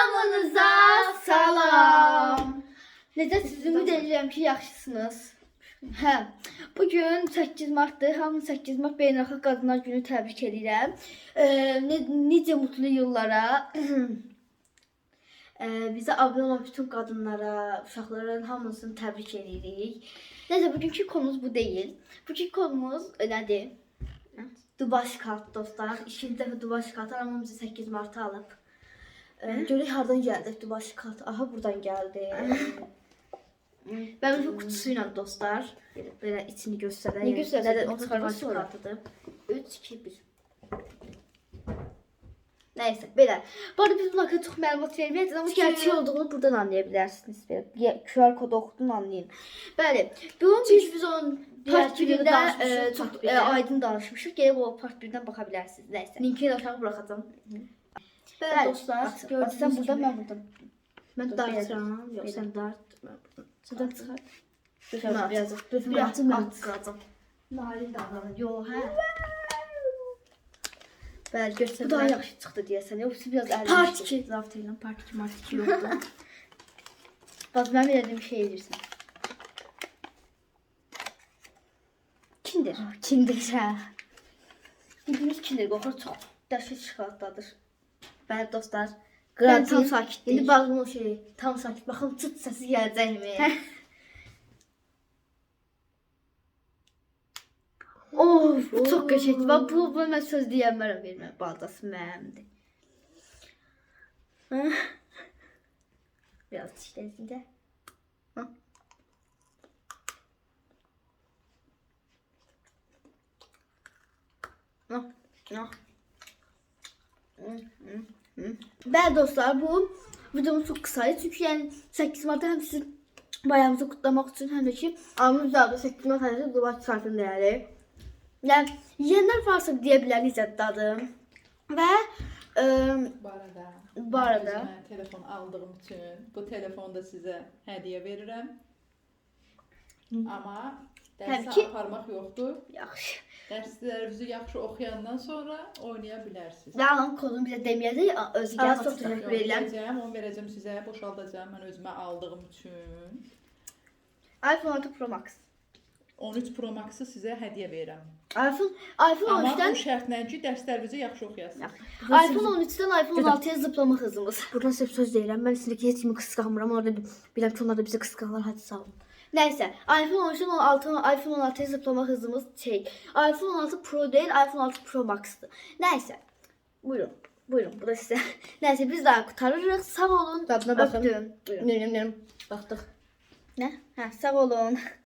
Hamınıza salam. Necə siz ümid edirəm ki, yaxşısınız. Hə, bugün 8 martdır. Hamı 8 mart Beynəlxalq Qadınlar Günü təbrik edirəm. Necə mutlu yıllara. Bizə abunə olan bütün qadınlara, uşaqların hamısını təbrik edirik. Neyse bugünkü konumuz bu değil. Bugünkü konumuz nədir? Dubaş kart dostlar. İkinci dəfə Dubaş kart aramamızı 8 Mart'a alıb. Görək hardan gəldi Dubaş kart. Aha buradan gəldi. Ben bu kutusuyla dostlar. Böyle içini göstereyim. Ne göstereyim? Neden Onu o çıkarmak Dubaş sonra. kartıdır. 3, 2, 1. Neyse belə. Bu arada biz bu haqqında çox məlumat verməyəcəyik amma gerçək olduğunu buradan anlaya bilərsiniz. Belə QR kodu oxudun anlayın. Bəli. Bunun biz onun part 1'də çox aydın danışmışıq. Gəlib o part 1'dən baxa bilərsiniz. Neyse. Linkini aşağı bırakacağım. Bəli dostlar, gördüyünüz sen burada, kimi. mən buradan. Ben dartıram. Yok Belə. sen dart. Buradan çıxar. Biraz. Biraz at. Kalacağım. Narin davranın. Yo, hə. Bəli, göstər. Bu daha yaxşı çıxdı deyəsən. Yoxsa biraz əlmişdi. Part 2. Zaft eylem. Part 2. Mart 2 yoktu. Bak mənim elədiyim şey edirsən. Kinder. Kinder hə. Bildiyiniz Kinder qoxur çox dəhşət şokoladdadır. Bəli dostlar. Ben tam Qratin. sakit İndi değil. bağım o şey. Tam sakit. Baxın çıt səsi gələcəkmi? Of, bu çox qəşəngdir. Bax bu mən söz deyənmərəm vermə. Baldası mənimdir. Biraz dişləsin də. Bəli dostlar, bu videomuz çok kısaydı çünkü yani 8 Mart'ta hem sizin bayramınızı kutlamak için hem de ki abimizde 8 Mart ayında Dubaş kartında yani. Yani yiyenler varsa diyebilir izlediğim. Ve Bu arada mən telefon aldığım için bu telefonu da size hediye veririm. Ama Təbii dərsə ki- aparmaq yoxdur. yaxşı. Dərslərinizi yaxşı oxuyandan sonra oynaya bilərsiniz. Yalan kodunu bize demeyeceğiz. Özü Aa, gelsin. çok teşekkür Yox, ederim. verəcəm, onu verəcəm sizə, boşaldacağım mən özümə aldığım üçün. iPhone 6 Pro Max. 13 Pro Max-ı sizə hədiyyə verirəm. iPhone Amma bu 13'ten şərtlə ki, dərslərinizi yaxşı oxuyasınız. iPhone 13'ten iPhone 16'ya zıplama hızımız. Buradan size bir söz deyirəm. Ben sizdeki heç kimi kıskanmıram. Orada biləm ki onlar da bizi kıskanırlar. Hadi sağ olun. Neyse, iPhone 13'ten iPhone 16'ya zıplama hızımız iPhone 16 Pro değil, iPhone 6 Pro Max'tı. Neyse, buyurun, buyurun, bu da size. Neyse, biz daha kurtarırız. Sağ olun. Tadına bakın. Öptüm. Buyurun. Baktık. Ne? Ha, sağ olun.